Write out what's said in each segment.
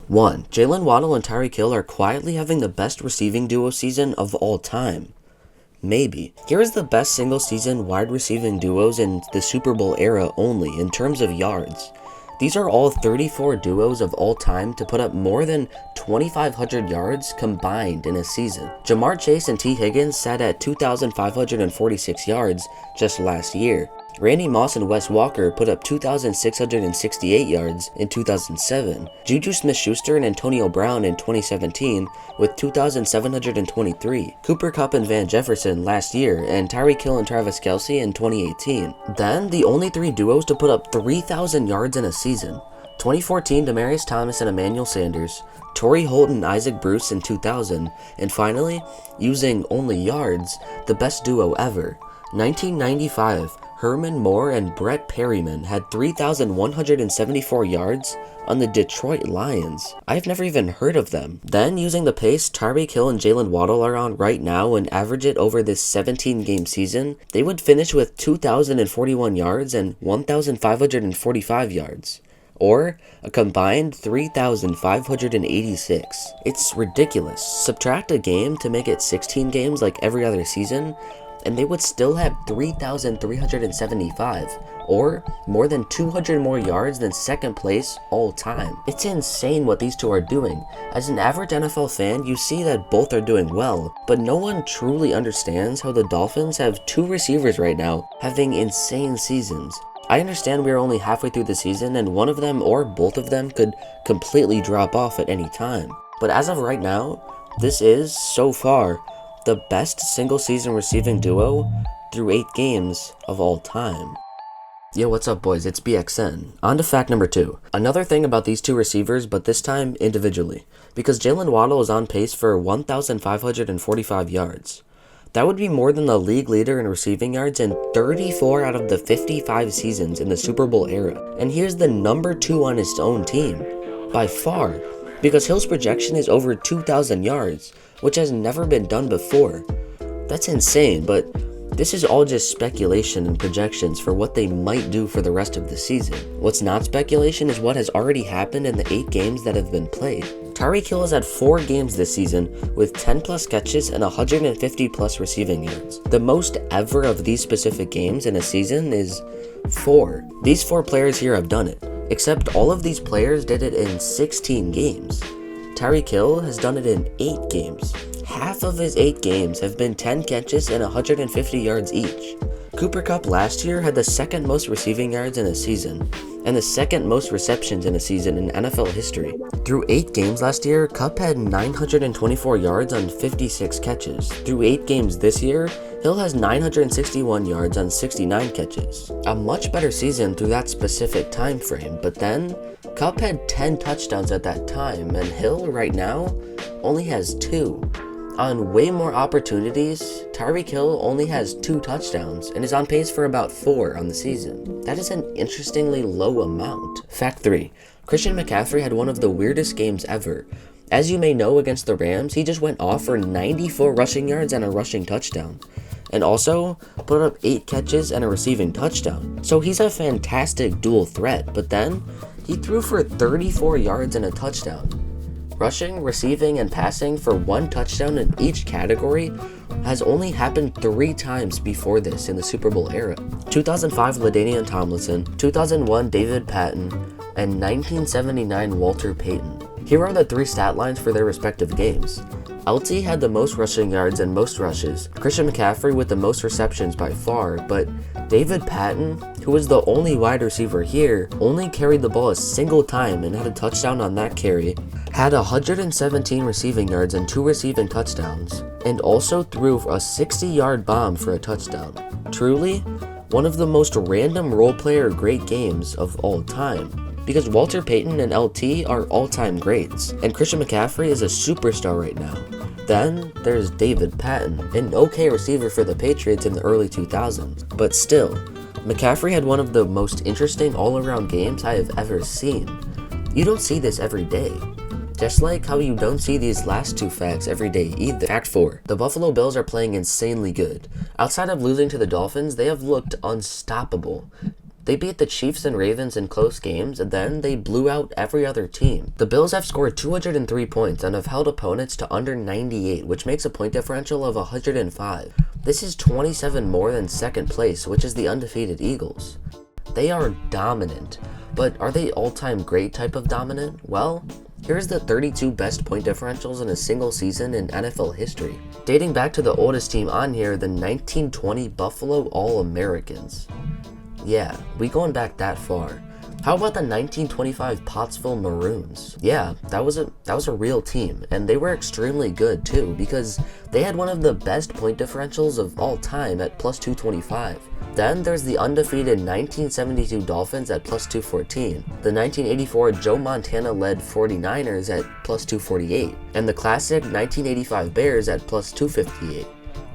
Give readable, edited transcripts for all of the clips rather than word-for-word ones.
1. Jaylen, Waddle, and Tyreek Hill are quietly having the best receiving duo season of all time. Maybe. Here is the best single season wide receiving duos in the Super Bowl era only in terms of yards. These are all 34 duos of all time to put up more than 2,500 yards combined in a season. Jamar Chase and T. Higgins sat at 2,546 yards just last year. Randy Moss and Wes Walker put up 2,668 yards in 2007. Juju Smith-Schuster and Antonio Brown in 2017 with 2,723. Cooper Kupp and Van Jefferson last year, and Tyreek Hill and Travis Kelce in 2018. Then, the only three duos to put up 3,000 yards in a season. 2014 Demaryius Thomas and Emmanuel Sanders, Torrey Holt and Isaac Bruce in 2000, and finally, using only yards, the best duo ever. 1995, Herman Moore and Brett Perryman had 3,174 yards on the Detroit Lions. I've never even heard of them. Then, using the pace Tyreek Hill and Jaylen Waddle are on right now and average it over this 17-game season, they would finish with 2,041 yards and 1,545 yards. Or a combined 3,586. It's ridiculous. Subtract a game to make it 16 games like every other season, and they would still have 3,375, or more than 200 more yards than second place all time. It's insane what these two are doing. As an average NFL fan, you see that both are doing well, but no one truly understands how the Dolphins have two receivers right now having insane seasons. I understand we're only halfway through the season and one of them or both of them could completely drop off at any time. But as of right now, this is, so far, the best single season receiving duo through 8 games of all time. Yo, what's up boys, it's BXN. On to fact number 2. Another thing about these two receivers, but this time individually, because Jaylen Waddle is on pace for 1,545 yards. That would be more than the league leader in receiving yards in 34 out of the 55 seasons in the Super Bowl era. And here's the number 2 on his own team, by far, because Hill's projection is over 2,000 yards, which has never been done before. That's insane, but this is all just speculation and projections for what they might do for the rest of the season. What's not speculation is what has already happened in the 8 games that have been played. Tyreek Hill has had 4 games this season with 10 plus catches and 150 plus receiving yards. The most ever of these specific games in a season is 4. These 4 players here have done it, except all of these players did it in 16 games. Tyreek Hill has done it in 8 games. Half of his 8 games have been 10 catches and 150 yards each. Cooper Kupp last year had the second most receiving yards in a season, and the second most receptions in a season in NFL history. Through 8 games last year, Kupp had 924 yards on 56 catches. Through 8 games this year, Hill has 961 yards on 69 catches. A much better season through that specific time frame, but then, Kupp had 10 touchdowns at that time, and Hill right now only has 2. On way more opportunities, Tyreek Hill only has 2 touchdowns and is on pace for about 4 on the season. That is an interestingly low amount. Fact 3. Christian McCaffrey had one of the weirdest games ever. As you may know, against the Rams, he just went off for 94 rushing yards and a rushing touchdown. And also, put up 8 catches and a receiving touchdown. So he's a fantastic dual threat, but then, he threw for 34 yards and a touchdown. Rushing, receiving, and passing for 1 touchdown in each category has only happened 3 times before this in the Super Bowl era. 2005 LaDainian Tomlinson, 2001 David Patton, and 1979 Walter Payton. Here are the 3 stat lines for their respective games. LT had the most rushing yards and most rushes, Christian McCaffrey with the most receptions by far, but David Patton, who was the only wide receiver here, only carried the ball a single time and had a touchdown on that carry, had 117 receiving yards and 2 receiving touchdowns, and also threw a 60-yard bomb for a touchdown. Truly, one of the most random role player great games of all time. Because Walter Payton and LT are all-time greats, and Christian McCaffrey is a superstar right now. Then, there's David Patton, an okay receiver for the Patriots in the early 2000s. But still, McCaffrey had one of the most interesting all-around games I have ever seen. You don't see this every day. Just like how you don't see these last 2 facts every day either. Fact 4. The Buffalo Bills are playing insanely good. Outside of losing to the Dolphins, they have looked unstoppable. They beat the Chiefs and Ravens in close games, and then they blew out every other team. The Bills have scored 203 points and have held opponents to under 98, which makes a point differential of 105. This is 27 more than second place, which is the undefeated Eagles. They are dominant, but are they all-time great type of dominant? Well, here's the 32 best point differentials in a single season in NFL history. Dating back to the oldest team on here, the 1920 Buffalo All-Americans. Yeah, we going back that far. How about the 1925 Pottsville Maroons? Yeah, that was a real team, and they were extremely good too, because they had one of the best point differentials of all time at plus 225. Then there's the undefeated 1972 Dolphins at plus 214, the 1984 Joe Montana-led 49ers at plus 248, and the classic 1985 Bears at plus 258.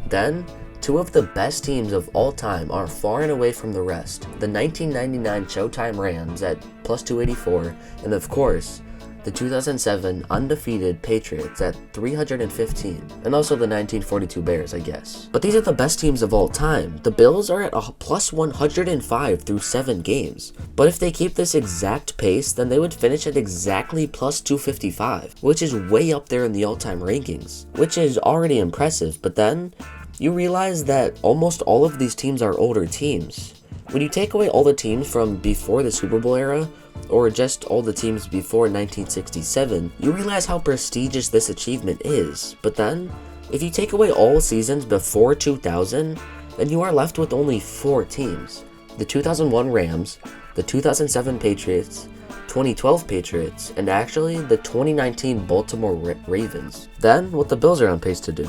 Then, two of the best teams of all time are far and away from the rest. The 1999 Showtime Rams at plus 284, and of course, the 2007 undefeated Patriots at 315, and also the 1942 Bears, I guess. But these are the best teams of all time. The Bills are at a plus 105 through 7 games. But if they keep this exact pace, then they would finish at exactly plus 255, which is way up there in the all-time rankings, which is already impressive. But then, you realize that almost all of these teams are older teams. When you take away all the teams from before the Super Bowl era, or just all the teams before 1967, you realize how prestigious this achievement is. But then, if you take away all seasons before 2000, then you are left with only 4 teams. The 2001 Rams, the 2007 Patriots, 2012 Patriots, and actually the 2019 Baltimore Ravens. Then, what the Bills are on pace to do.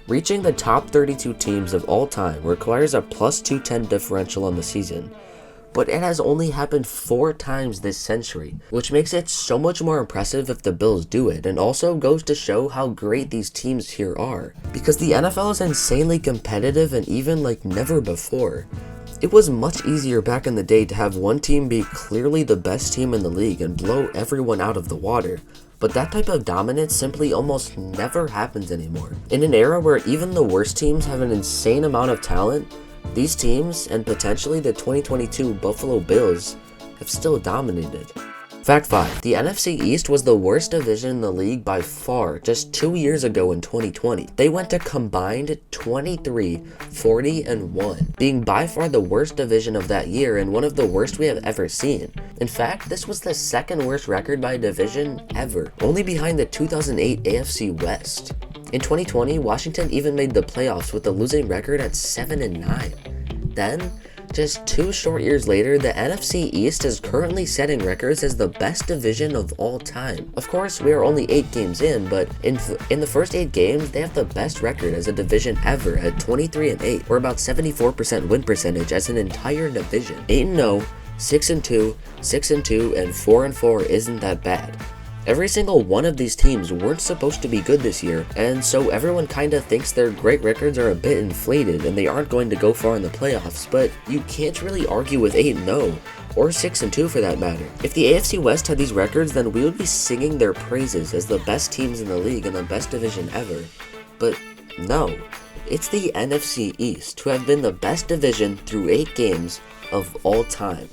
Reaching the top 32 teams of all time requires a plus 210 differential on the season, but it has only happened 4 times this century, which makes it so much more impressive if the Bills do it, and also goes to show how great these teams here are, because the NFL is insanely competitive and even like never before. It was much easier back in the day to have one team be clearly the best team in the league and blow everyone out of the water. But that type of dominance simply almost never happens anymore. In an era where even the worst teams have an insane amount of talent, these teams, and potentially the 2022 Buffalo Bills, have still dominated. Fact 5. The NFC East was the worst division in the league by far just 2 years ago in 2020. They went to combined 23, 40, and 1, being by far the worst division of that year and one of the worst we have ever seen. In fact, this was the second worst record by a division ever, only behind the 2008 AFC West. In 2020, Washington even made the playoffs with a losing record at 7-9. Then, just 2 short years later, the NFC East is currently setting records as the best division of all time. Of course, we are only 8 games in, but in the first 8 games, they have the best record as a division ever at 23-8, or about 74% win percentage as an entire division. 8-0, 6-2, 6-2, and 4-4 isn't that bad. Every single one of these teams weren't supposed to be good this year, and so everyone kinda thinks their great records are a bit inflated and they aren't going to go far in the playoffs, but you can't really argue with 8-0, or 6-2 for that matter. If the AFC West had these records, then we would be singing their praises as the best teams in the league and the best division ever. But no, it's the NFC East, who have been the best division through 8 games of all time.